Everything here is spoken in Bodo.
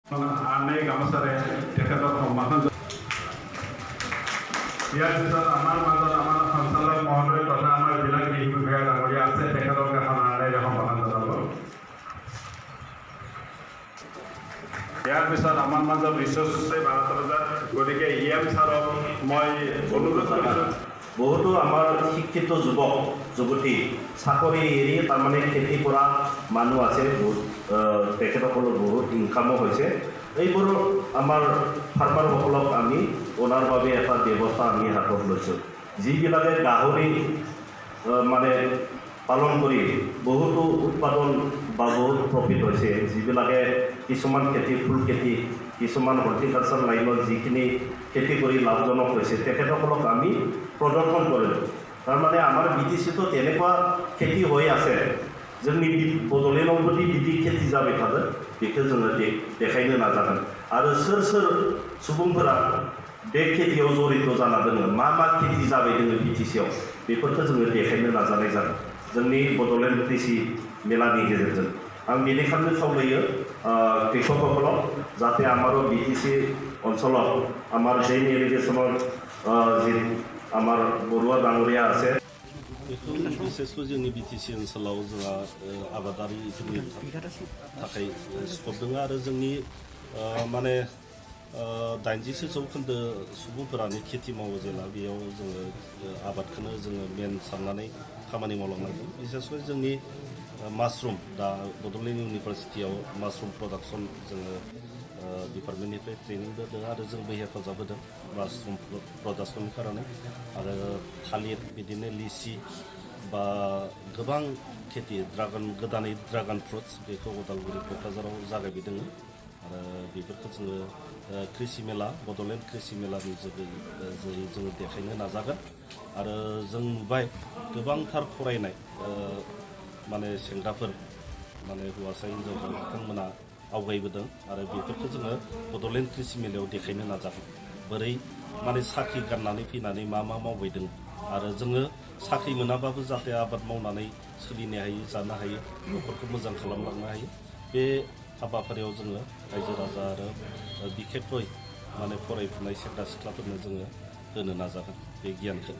আনে গামোচাৰে তেখেতক সন্মান ইয়াৰ পিছত আমাৰ মাজত আমাৰ সঞ্চালক মহোদয় তথা আমাৰ জিলা কৃষি বিভাগ ডাঙৰীয়া আছে তেখেতক এখন আনেৰে সন্মান জনাব। ইয়াৰ পিছত আমাৰ মাজত ৰিচোৰ্চ ভাৰতৰ গতিকে EM ছাৰক মই অনুৰোধ কৰিছোঁ। বহুতো আমাৰ শিক্ষিত যুৱক যুৱতী চাকৰি এৰি তাৰমানে খেতি কৰা মানুহ আছে, বহুত তেখেতসকলৰ বহুত ইনকামো হৈছে। এইবোৰ আমাৰ ফাৰ্মাৰসকলক আমি অনাৰ বাবে এটা ব্যৱস্থা আমি হাতত লৈছোঁ। যিবিলাকে গাহৰি মানে পালন কৰি বহুতো উৎপাদন বা বহুত প্ৰফিট হৈছে, যিবিলাকে কিছুমান খেতি ফুল খেতি কিছুমান হৰ্টিকালচাৰ লাইনত যিখিনি খেতি কৰি লাভজনক হৈছে তেখেতসকলক আমি প্ৰদৰ্শন কৰিলোঁ। তাৰমানে আমাৰ BTC-টো তেনেকুৱা খেতি হৈ আছে जोंनि बड'लेण्डआव बिदि बिदि खेथि जाबाय थादों, बेखौ जोङो देखायनो नाजागोन। आरो सोर सोर सुबुंफोरा बे खेथियाव जड़ित जाना दङ, मा मा खेथि जाबाय दङ BTC-आव बेफोरखौ जोङो देखायनो नाजानाय जागोन जोंनि बड'लेण्ड BTC मेलानि गेजेरजों। आं बेनिखायनो खावलायो কৃষকসকলক যাতে আমাৰো BTC অঞ্চলত আমাৰ জেইন ইৰিগেশ্যনৰ যি আমাৰ বৰুৱা ডাঙৰীয়া আছে बेखौ बिसेसखौ जोंनि BTC ओनसोलाव जोंहा आबादारिफोरनि थाखाय स्कप दङ आरो जोंनि माने 80% सुबुंफोरानो खेथि मावो जेला बेयाव जोङो आबादखौनो जोङो मेन साननानै खामानि मावलांनांगोन। बिसेसखौ जोंनि मासरुम दा बड'लेण्ड इउनिभारसिटियाव मासरुम प्रडाक्सन जोङो डिपार्टमेन्टनिफ्राय ट्रेनिंबो होदों आरो जोंबो हेफाजाब होदों मासरुम प्रडाक्सननि कारणे। आरो थालिर बिदिनो लिचि बा गोबां खेथि गोदानै ड्रागन फ्रुट्स बेखौ उदालगुरि क'क्राझाराव जागायदों आरो बेफोरखौ जोङो कृषि मेला बड'लेण्ड कृषि मेलानि जोहै जोङो देखायनो नाजागोन। आरो जों नुबाय गोबांथार फरायनाय माने सेंग्राफोर माने हौवासा हिनजावफोर बिथांमोना आवगायबोदों आरो बेफोरखौ जोङो बड'लेण्ड कृषि मेलायाव देखायनो नाजागोन। बोरै माने साख्रि गारनानै फैनानै मा मा मावबायदों आरो जोङो साख्रि मोनाबाबो जाहाथे आबाद मावनानै सोलिनो हायो, जानो हायो, न'खरखौ मोजां खालामलांनो हायो। बे हाबाफारियाव जोङो रायजो राजा आरो बिखेखयै माने फरायफुनाय सेंग्रा सिख्लाफोरनो जोङो होनो नाजागोन बे गियानखौ।